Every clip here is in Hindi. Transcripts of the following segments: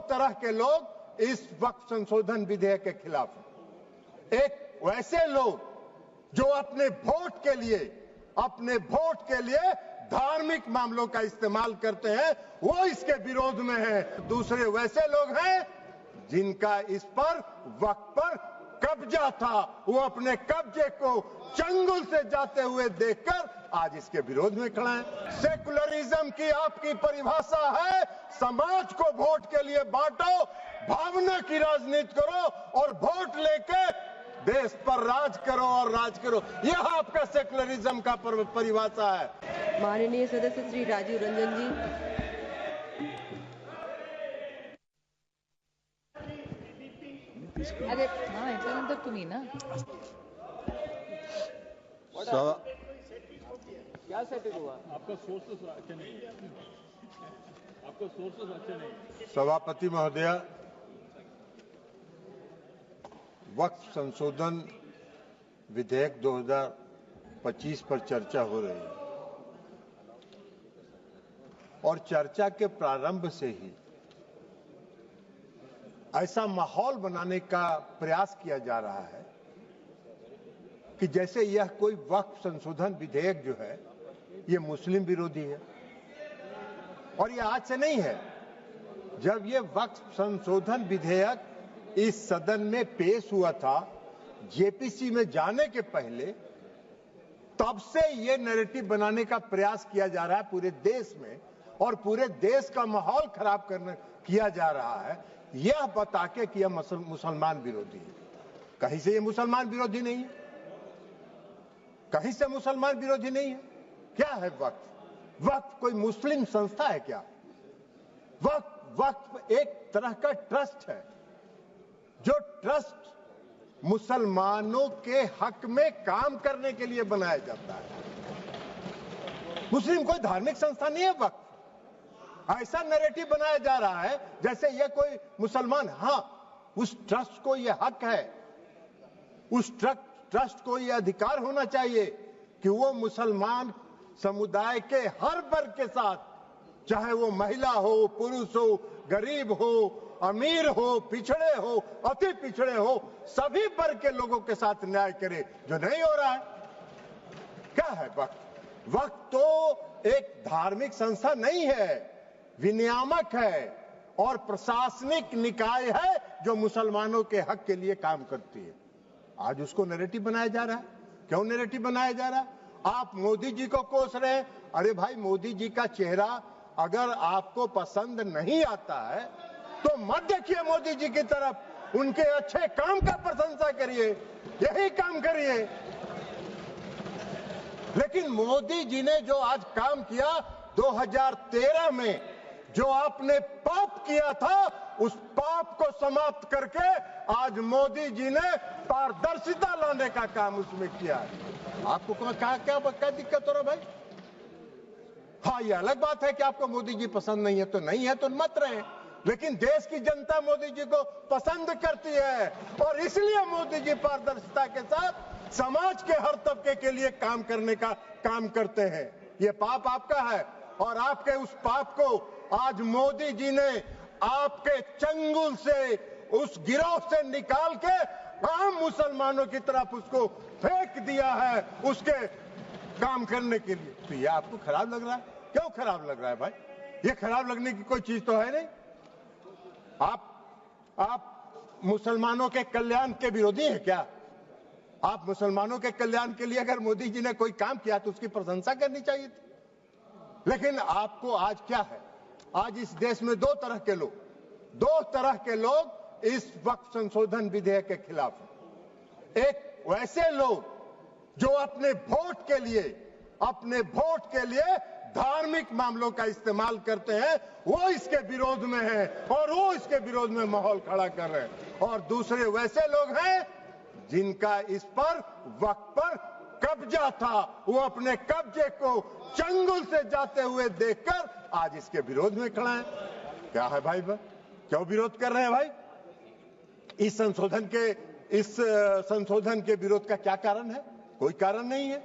तरह के लोग इस वक्फ संशोधन विधेयक के खिलाफ हैं। एक वैसे लोग जो अपने वोट के लिए धार्मिक मामलों का इस्तेमाल करते हैं, वो इसके विरोध में हैं। दूसरे वैसे लोग हैं जिनका इस पर वक्फ पर कब्जा था, वो अपने कब्जे को चंगुल से जाते हुए देखकर आज इसके विरोध में खड़ा है। सेकुलरिज्म की आपकी परिभाषा है समाज को वोट के लिए बांटो, भावना की राजनीति करो और वोट लेके देश पर राज करो और राज करो, यह आपका सेकुलरिज्म का परिभाषा है। माननीय सदस्य श्री राजीव रंजन जी। अरे हाँ, याच्यानंतर तुम्ही ना क्या सेटिंग हुआ? आपका सोर्सेस अच्छे नहीं, आपका सोर्सेस अच्छे नहीं। सभापति महोदय, वक्फ संशोधन विधेयक 2025 पर चर्चा हो रही है और चर्चा के प्रारंभ से ही ऐसा माहौल बनाने का प्रयास किया जा रहा है कि जैसे यह कोई वक्फ संशोधन विधेयक जो है ये मुस्लिम विरोधी है। और यह आज से नहीं है। जब यह वक्फ संशोधन विधेयक इस सदन में पेश हुआ था, जेपीसी में जाने के पहले, तब से यह नैरेटिव बनाने का प्रयास किया जा रहा है पूरे देश में, और पूरे देश का माहौल खराब किया जा रहा है यह बता के कि यह मुसलमान विरोधी है। कहीं से यह मुसलमान विरोधी नहीं है, कहीं से मुसलमान विरोधी नहीं है। क्या है वक्फ? वक्फ कोई मुस्लिम संस्था है क्या? वक्फ एक तरह का ट्रस्ट है, जो ट्रस्ट मुसलमानों के हक में काम करने के लिए बनाया जाता है। मुस्लिम कोई धार्मिक संस्था नहीं है वक्फ। ऐसा नैरेटिव बनाया जा रहा है जैसे ये कोई मुसलमान, हाँ उस ट्रस्ट को ये हक है, उस ट्रस्ट को ये अधिकार होना चाहिए कि वो मुसलमान समुदाय के हर वर्ग के साथ, चाहे वो महिला हो, पुरुष हो, गरीब हो, अमीर हो, पिछड़े हो, अति पिछड़े हो, सभी वर्ग के लोगों के साथ न्याय करे, जो नहीं हो रहा है। क्या है वक्फ? वक्फ तो एक धार्मिक संस्था नहीं है, विनियामक है और प्रशासनिक निकाय है जो मुसलमानों के हक के लिए काम करती है। आज उसको नैरेटिव बनाया जा रहा है। क्यों नैरेटिव बनाया जा रहा है? आप मोदी जी को कोस रहे हैं। अरे भाई, मोदी जी का चेहरा अगर आपको पसंद नहीं आता है तो मत देखिए मोदी जी की तरफ, उनके अच्छे काम का प्रशंसा करिए, यही काम करिए। लेकिन मोदी जी ने जो आज काम किया 2013 में, जो आपने पाप किया था, उस पाप को समाप्त करके आज मोदी जी ने पारदर्शिता लाने का काम उसमें किया है। आपको क्या दिक्कत हो रहा भाई? हाँ, ये अलग बात है कि आपको मोदी जी पसंद नहीं है तो नहीं है, तो मत रहे, लेकिन देश की जनता मोदी जी को पसंद करती है और इसलिए मोदी जी पारदर्शिता के साथ समाज के हर तबके के लिए काम करने का काम करते हैं। ये पाप आपका है और आपके उस पाप को आज मोदी जी ने आपके चंगुल से, उस गिरोह से निकाल के आम मुसलमानों की तरफ उसको फेंक दिया है उसके काम करने के लिए। तो ये आपको खराब लग रहा है? क्यों खराब लग रहा है भाई? ये खराब लगने की कोई चीज तो है नहीं। आप मुसलमानों के कल्याण के विरोधी हैं क्या? आप मुसलमानों के कल्याण के लिए अगर मोदी जी ने कोई काम किया तो उसकी प्रशंसा करनी चाहिए थी। लेकिन आपको आज क्या है? आज इस देश में दो तरह के लोग इस वक्फ संशोधन विधेयक के खिलाफ हैं। एक वैसे लोग जो अपने वोट के लिए धार्मिक मामलों का इस्तेमाल करते हैं, वो इसके विरोध में हैं और वो इसके विरोध में माहौल खड़ा कर रहे हैं। और दूसरे वैसे लोग हैं जिनका इस पर वक्फ पर कब्जा था, वो अपने कब्जे को चंगुल से जाते हुए देखकर आज इसके विरोध में खड़ा है। क्या है भाई? क्यों विरोध कर रहे हैं भाई? इस संशोधन के विरोध का क्या कारण है? कोई कारण नहीं है।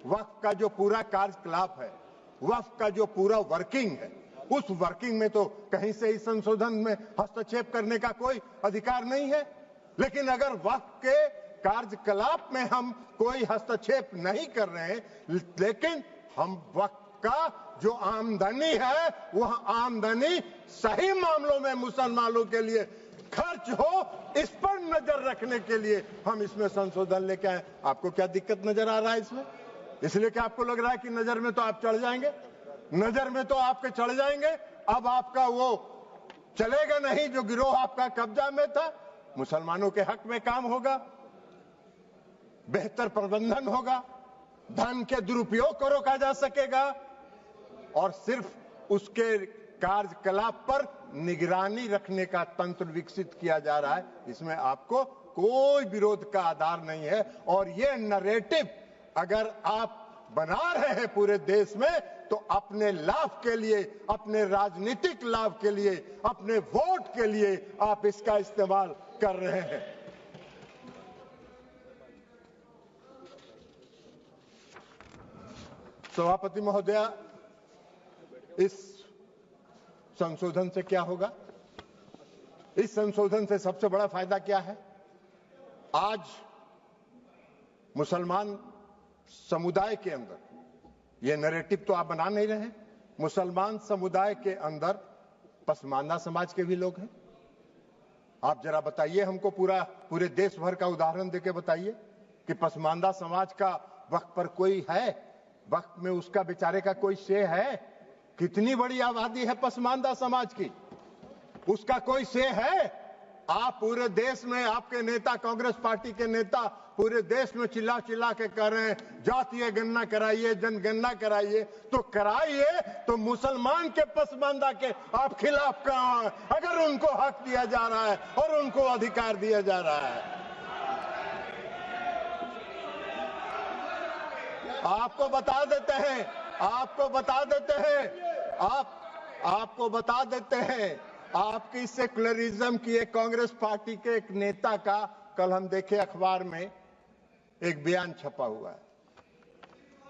वक्फ का जो पूरा कार्यकलाप है, वक्फ का जो पूरा वर्किंग है, उस वर्किंग में तो कहीं से इस संशोधन में हस्तक्षेप करने का कोई अधिकार नहीं है। लेकिन अगर वक्त के कार्यकलाप में हम कोई हस्तक्षेप नहीं कर रहे हैं, लेकिन हम वक्त का जो आमदनी है वह आमदनी सही मामलों में मुसलमानों के लिए खर्च हो, इस पर नजर रखने के लिए हम इसमें संशोधन लेके आए। आपको क्या दिक्कत नजर आ रहा है इसमें? इसलिए कि आपको लग रहा है कि नजर में तो आप चढ़ जाएंगे, नजर में तो आपके चढ़ जाएंगे, अब आपका वो चलेगा नहीं जो गिरोह आपका कब्जा में था। मुसलमानों के हक में काम होगा, बेहतर प्रबंधन होगा, धन के दुरुपयोग को रोका जा सकेगा और सिर्फ उसके कार्यकलाप पर निगरानी रखने का तंत्र विकसित किया जा रहा है। इसमें आपको कोई विरोध का आधार नहीं है। और ये नैरेटिव अगर आप बना रहे हैं पूरे देश में, तो अपने लाभ के लिए, अपने राजनीतिक लाभ के लिए, अपने वोट के लिए आप इसका इस्तेमाल कर रहे हैं। सभापति महोदया, इस संशोधन से क्या होगा? इस संशोधन से सबसे बड़ा फायदा क्या है? आज मुसलमान समुदाय के अंदर, यह नैरेटिव तो आप बना नहीं रहे हैं, मुसलमान समुदाय के अंदर पसमानदा समाज के भी लोग हैं। आप जरा बताइए हमको, पूरे देश भर का उदाहरण देके बताइए कि पसमानदा समाज का वक्त पर कोई है, वक्त में उसका बेचारे का कोई शे है? कितनी बड़ी आबादी है पसमानदा समाज की, उसका कोई शे है? आप पूरे देश में, आपके नेता, कांग्रेस पार्टी के नेता पूरे देश में चिल्ला चिल्ला के कह रहे हैं जातीय गणना कराइए, जनगणना कराइए। तो कराइए, तो मुसलमान के पसमानदा के आप खिलाफ कहां हैं? अगर उनको हक दिया जा रहा है और उनको अधिकार दिया जा रहा है। आपको बता देते हैं, आपको बता देते हैं, आपकी सेकुलरिज्म की एक कांग्रेस पार्टी के एक नेता का कल हम देखे अखबार में एक बयान छपा हुआ है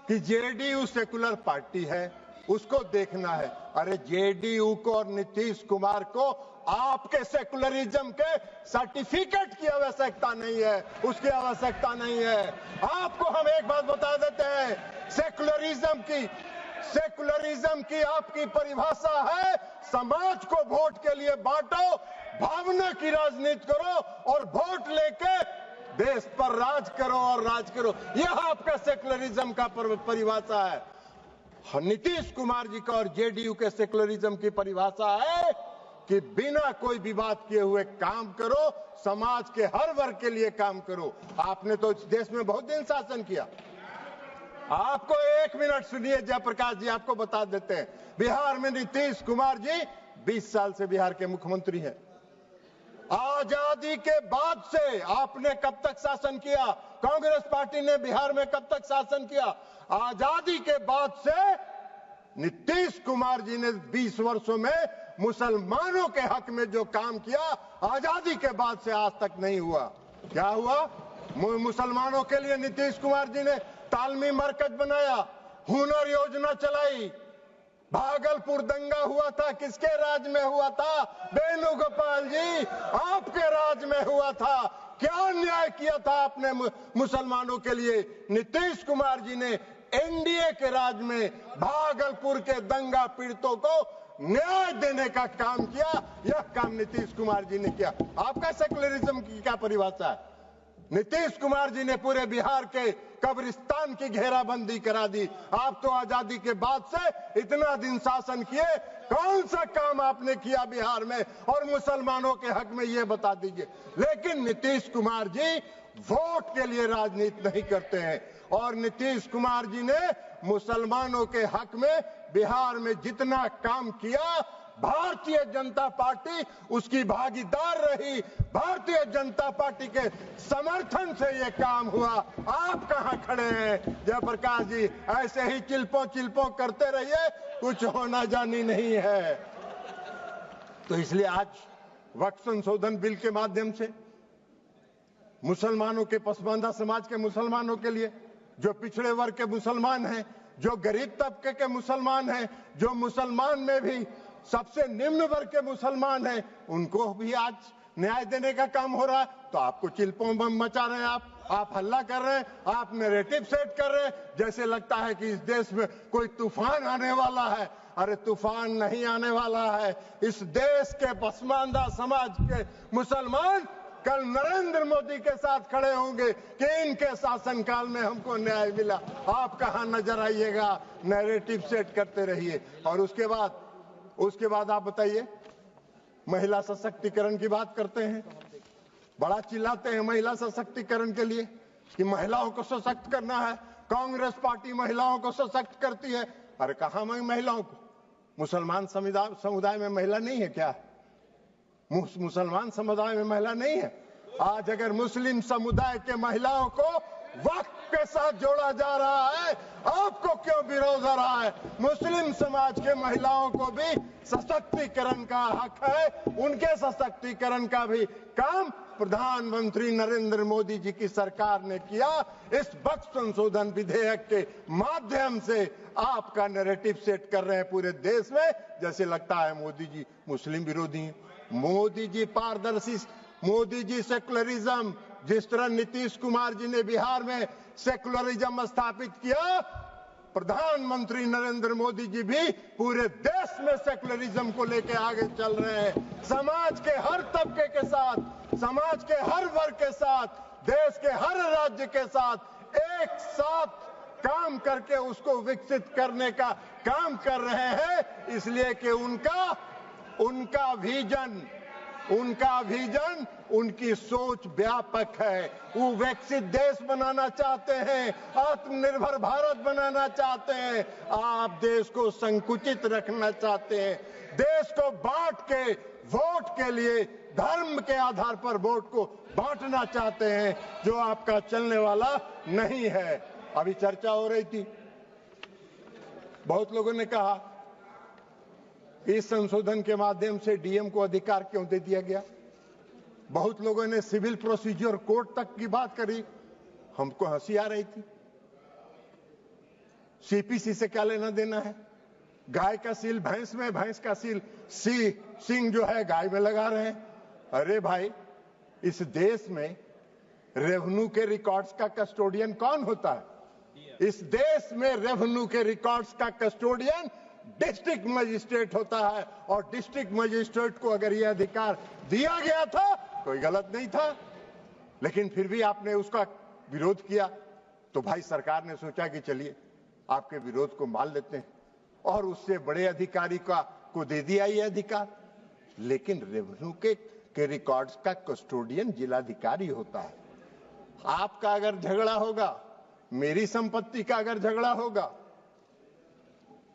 कि जेडीयू सेकुलर पार्टी है, उसको देखना है। अरे जेडीयू को और नीतीश कुमार को आपके सेकुलरिज्म के सर्टिफिकेट की आवश्यकता नहीं है, उसकी आवश्यकता नहीं है। आपको हम एक बात बता देते हैं, सेकुलरिज्म की आपकी परिभाषा है समाज को वोट के लिए बांटो, भावना की राजनीति करो और वोट लेके देश पर राज करो और राज करो। यह आपका सेकुलरिज्म का परिभाषा है। नीतीश कुमार जी का और जेडीयू के सेकुलरिज्म की परिभाषा है कि बिना कोई विवाद किए हुए काम करो, समाज के हर वर्ग के लिए काम करो। आपने तो इस देश में बहुत दिन शासन किया। आपको एक मिनट सुनिए जयप्रकाश जी, आपको बता देते हैं, बिहार में नीतीश कुमार जी 20 साल से बिहार के मुख्यमंत्री हैं। आजादी के बाद से आपने कब तक शासन किया? कांग्रेस पार्टी ने बिहार में कब तक शासन किया? आजादी के बाद से नीतीश कुमार जी ने 20 वर्षों में मुसलमानों के हक में जो काम किया, आजादी के बाद से आज तक नहीं हुआ। क्या हुआ? मुसलमानों के लिए नीतीश कुमार जी ने तालमी मरकज बनाया, हुनर योजना चलाई। भागलपुर दंगा हुआ था, किसके राज में हुआ था? वेणुगोपाल जी, आपके राज में हुआ था। क्या न्याय किया था आपने मुसलमानों के लिए? नीतीश कुमार जी ने एनडीए के राज में भागलपुर के दंगा पीड़ितों को न्याय देने का काम किया। यह काम नीतीश कुमार जी ने किया। आपका सेकुलरिज्म की क्या परिभाषा है? नीतीश कुमार जी ने पूरे बिहार के कब्रिस्तान की घेराबंदी करा दी। आप तो आजादी के बाद से इतना दिन शासन किए, कौन सा काम आपने किया बिहार में और मुसलमानों के हक में, ये बता दीजिए। लेकिन नीतीश कुमार जी वोट के लिए राजनीति नहीं करते हैं और नीतीश कुमार जी ने मुसलमानों के हक में बिहार में जितना काम किया, भारतीय जनता पार्टी उसकी भागीदार रही। भारतीय जनता पार्टी के समर्थन से ये काम हुआ। आप कहां खड़े हैं जयप्रकाश जी? ऐसे ही चिल्पो करते रहिए, कुछ होना जानी नहीं है। तो इसलिए आज वक्फ संशोधन बिल के माध्यम से मुसलमानों के, पसमानदा समाज के मुसलमानों के लिए, जो पिछड़े वर्ग के मुसलमान हैं, जो गरीब तबके के मुसलमान हैं, जो मुसलमान में भी सबसे निम्न वर्ग के मुसलमान हैं, उनको भी आज न्याय देने का काम हो रहा है। तो आपको चिल्पों बम मचा रहे हैं, आप हल्ला कर रहे हैं, आप नैरेटिव सेट कर रहे हैं, जैसे लगता है कि इस देश में कोई तूफान आने वाला है। अरे तूफान नहीं आने वाला है। इस देश के पसमानदा समाज के मुसलमान कल नरेंद्र मोदी के साथ खड़े होंगे कि इनके शासनकाल में हमको न्याय मिला। आप कहां नजर आइएगा, नैरेटिव सेट करते रहिए। और उसके बाद आप बताइए, महिला सशक्तिकरण की बात करते हैं, बड़ा चिल्लाते हैं महिला सशक्तिकरण के लिए कि महिलाओं को सशक्त करना है, कांग्रेस पार्टी महिलाओं को सशक्त करती है। अरे कहां महिलाओं को? मुसलमान समुदाय में महिला नहीं है क्या? मुसलमान समुदाय में महिला नहीं है? आज अगर मुस्लिम समुदाय के महिलाओं को वक्फ के साथ जोड़ा जा रहा है, आपको क्यों विरोध हो रहा है? मुस्लिम समाज के महिलाओं को भी सशक्तिकरण का हक है, उनके सशक्तिकरण का भी काम प्रधानमंत्री नरेंद्र मोदी जी की सरकार ने किया। इस वक्फ संशोधन विधेयक के माध्यम से आपका नैरेटिव सेट कर रहे हैं पूरे देश में, जैसे लगता है मोदी जी मुस्लिम विरोधी हैं। मोदी जी पारदर्शी, मोदी जी सेकुलरिज्म, जिस तरह नीतीश कुमार जी ने बिहार में सेकुलरिज्म स्थापित किया, प्रधानमंत्री नरेंद्र मोदी जी भी पूरे देश में सेकुलरिज्म को लेकर आगे चल रहे हैं। समाज के हर तबके के साथ, समाज के हर वर्ग के साथ, देश के हर राज्य के साथ एक साथ काम करके उसको विकसित करने का काम कर रहे हैं, इसलिए कि उनका विजन, उनकी सोच व्यापक है। वो विकसित देश बनाना चाहते हैं, आत्मनिर्भर भारत बनाना चाहते हैं। आप देश को संकुचित रखना चाहते हैं, देश को बांट के वोट के लिए धर्म के आधार पर वोट को बांटना चाहते हैं, जो आपका चलने वाला नहीं है। अभी चर्चा हो रही थी, बहुत लोगों ने कहा इस संशोधन के माध्यम से डीएम को अधिकार क्यों दे दिया गया। बहुत लोगों ने सिविल प्रोसीजर कोड तक की बात करी, हमको हंसी आ रही थी। सीपीसी से क्या लेना देना है? गाय का सील भैंस में, भैंस का सील सिंह जो है गाय में लगा रहे हैं। अरे भाई, इस देश में रेवेन्यू के रिकॉर्ड्स का कस्टोडियन कौन होता है? इस देश में रेवेन्यू के रिकॉर्ड्स का कस्टोडियन डिस्ट्रिक्ट मजिस्ट्रेट होता है, और डिस्ट्रिक्ट मजिस्ट्रेट को अगर यह अधिकार दिया गया था, कोई गलत नहीं था, लेकिन फिर भी आपने उसका विरोध किया। तो भाई सरकार ने सोचा कि चलिए आपके विरोध को मान लेते हैं, और उससे बड़े अधिकारी को दे दिया ये अधिकार। लेकिन रेवेन्यू के रिकॉर्ड्स का कस्टोडियन जिलाधिकारी होता है। आपका अगर झगड़ा होगा, मेरी संपत्ति का अगर झगड़ा होगा,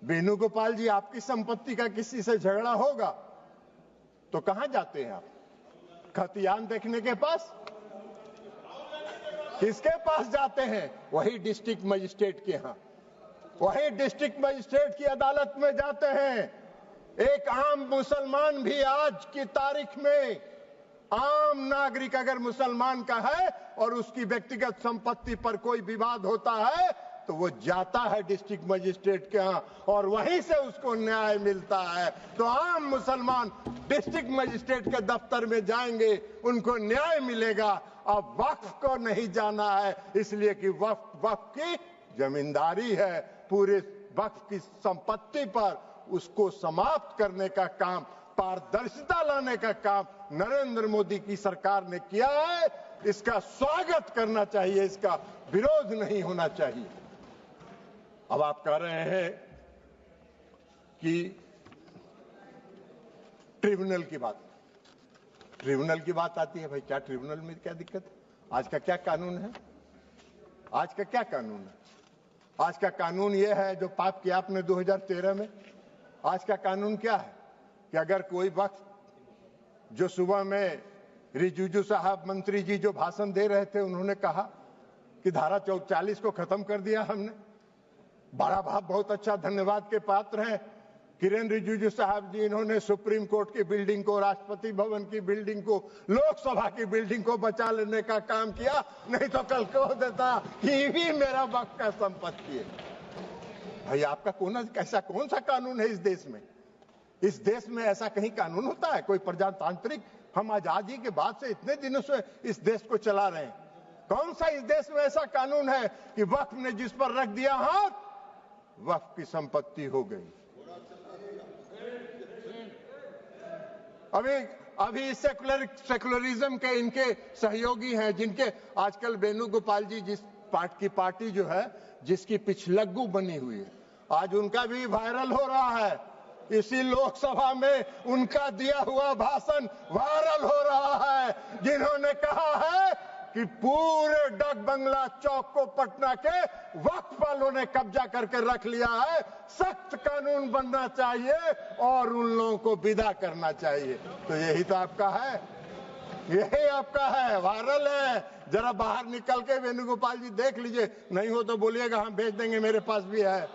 वेणुगोपाल जी आपकी संपत्ति का किसी से झगड़ा होगा, तो कहां जाते हैं आप? खतियान देखने के पास? किसके पास जाते हैं? वही डिस्ट्रिक्ट मजिस्ट्रेट के यहां, वही डिस्ट्रिक्ट मजिस्ट्रेट की अदालत में जाते हैं। एक आम मुसलमान भी आज की तारीख में, आम नागरिक अगर मुसलमान का है और उसकी व्यक्तिगत संपत्ति पर कोई विवाद होता है, तो वो जाता है डिस्ट्रिक्ट मजिस्ट्रेट के यहाँ, और वहीं से उसको न्याय मिलता है। तो आम मुसलमान डिस्ट्रिक्ट मजिस्ट्रेट के दफ्तर में जाएंगे, उनको न्याय मिलेगा। अब वक्फ को नहीं जाना है, इसलिए कि वक्फ की जमींदारी है। पूरे वक्फ की संपत्ति पर उसको समाप्त करने का काम, पारदर्शिता लाने का काम नरेंद्र मोदी की सरकार ने किया है। इसका स्वागत करना चाहिए, इसका विरोध नहीं होना चाहिए। अब आप कह रहे हैं कि ट्रिब्यूनल की बात आती है। भाई क्या ट्रिब्यूनल में क्या दिक्कत है? आज का क्या कानून है? आज का क्या कानून है? आज का कानून यह है जो पाप किया आपने 2013 में। आज का कानून क्या है कि अगर कोई वक्त, जो सुबह में रिजिजू साहब मंत्री जी जो भाषण दे रहे थे, उन्होंने कहा कि धारा 40 को खत्म कर दिया हमने। बड़ा बहुत अच्छा, धन्यवाद के पात्र हैं किरेन रिजिजू साहब जी। इन्होंने सुप्रीम कोर्ट की बिल्डिंग को, राष्ट्रपति भवन की बिल्डिंग को, लोकसभा की बिल्डिंग को बचा लेने का काम किया, नहीं तो कल कह देता कि ये भी मेरा वक्त का संपत्ति है। भाई आपका कौन सा कानून है इस देश में? इस देश में ऐसा कहीं कानून होता है? कोई प्रजातांत्रिक, हम आजादी के बाद से इतने दिनों से इस देश को चला रहे हैं, कौन सा इस देश में ऐसा कानून है कि वक्फ ने जिस पर रख दिया हाथ वक्फ की संपत्ति हो गई? अभी सेकुलरिज्म के इनके सहयोगी हैं, जिनके आजकल वेणुगोपाल जी जिस पार्टी जो है जिसकी पिछलग्गू बनी हुई है, आज उनका भी वायरल हो रहा है। इसी लोकसभा में उनका दिया हुआ भाषण वायरल हो रहा है, जिन्होंने कहा है कि पूरे डाक बंगला चौक को पटना के वक्फ वालों ने कब्जा करके रख लिया है, सख्त कानून बनना चाहिए और उन लोगों को विदा करना चाहिए। तो यही तो आपका है, यही आपका है, वायरल है। जरा बाहर निकल के वेणुगोपाल जी देख लीजिए, नहीं हो तो बोलिएगा हम भेज देंगे, मेरे पास भी है,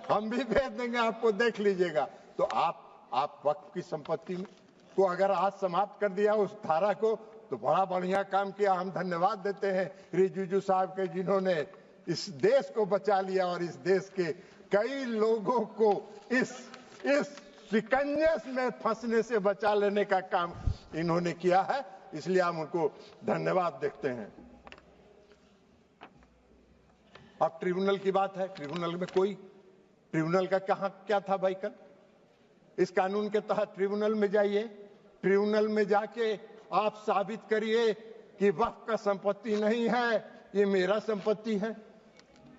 हम भी भेज देंगे आपको, देख लीजिएगा। तो आप वक्फ की संपत्ति को अगर आज समाप्त कर दिया उस धारा को, तो बड़ा बढ़िया काम किया। हम धन्यवाद देते हैं रिजिजू साहब के, जिन्होंने इस देश को बचा लिया और इस देश के कई लोगों को इस शिकंजे में फंसने से बचा लेने का काम इन्होंने किया है, इसलिए हम उनको धन्यवाद देते हैं। अब ट्रिब्यूनल की बात है। ट्रिब्यूनल का क्या था भाई? कल इस कानून के तहत ट्रिब्यूनल में जाइए, ट्रिब्यूनल में जाके आप साबित करिए कि वक्फ का संपत्ति नहीं है, ये मेरा संपत्ति है,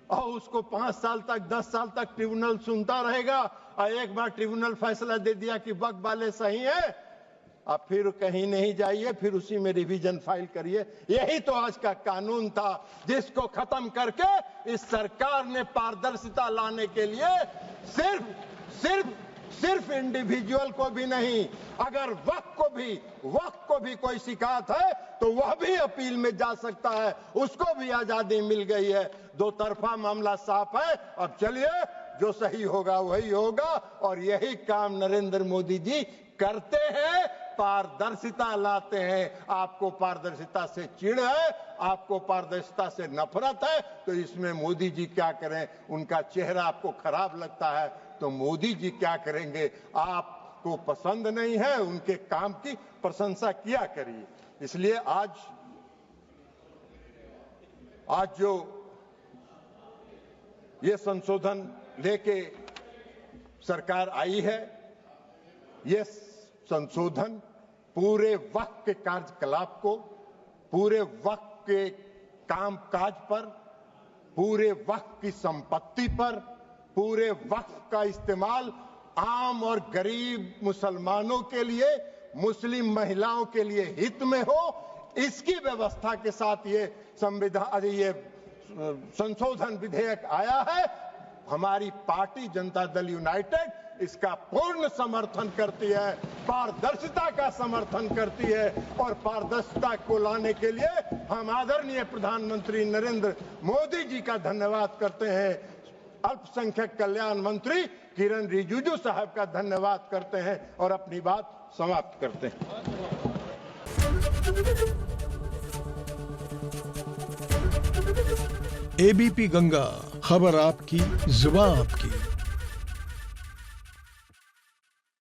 और उसको 5 साल तक 10 साल तक ट्रिब्यूनल सुनता रहेगा, और एक बार ट्रिब्यूनल फैसला दे दिया कि वक्फ वाले सही है, आप फिर कहीं नहीं जाइए, फिर उसी में रिवीजन फाइल करिए। यही तो आज का कानून था, जिसको खत्म करके इस सरकार ने पारदर्शिता लाने के लिए सिर्फ इंडिविजुअल को भी नहीं, अगर वक्फ को भी कोई शिकायत है तो वह भी अपील में जा सकता है, उसको भी आजादी मिल गई है। दो तरफा मामला साफ है। अब चलिए, जो सही होगा वही होगा, और यही काम नरेंद्र मोदी जी करते हैं, पारदर्शिता लाते हैं। आपको पारदर्शिता से चिढ़ है, आपको पारदर्शिता से नफरत है, तो इसमें मोदी जी क्या करें? उनका चेहरा आपको खराब लगता है तो मोदी जी क्या करेंगे? आपको पसंद नहीं है, उनके काम की प्रशंसा किया करिए। इसलिए आज जो ये संशोधन लेके सरकार आई है, ये संशोधन पूरे वक्फ के कार्यकलाप को, पूरे वक्फ के कामकाज पर, पूरे वक्फ की संपत्ति पर, पूरे वक्फ का इस्तेमाल आम और गरीब मुसलमानों के लिए, मुस्लिम महिलाओं के लिए हित में हो, इसकी व्यवस्था के साथ ये संशोधन विधेयक आया है। हमारी पार्टी जनता दल यूनाइटेड इसका पूर्ण समर्थन करती है, पारदर्शिता का समर्थन करती है, और पारदर्शिता को लाने के लिए हम आदरणीय प्रधानमंत्री नरेंद्र मोदी जी का धन्यवाद करते हैं। अल्पसंख्यक कल्याण मंत्री किरण रिजिजू साहब का धन्यवाद करते हैं और अपनी बात समाप्त करते हैं। एबीपी गंगा, खबर आपकी, जुबान आपकी।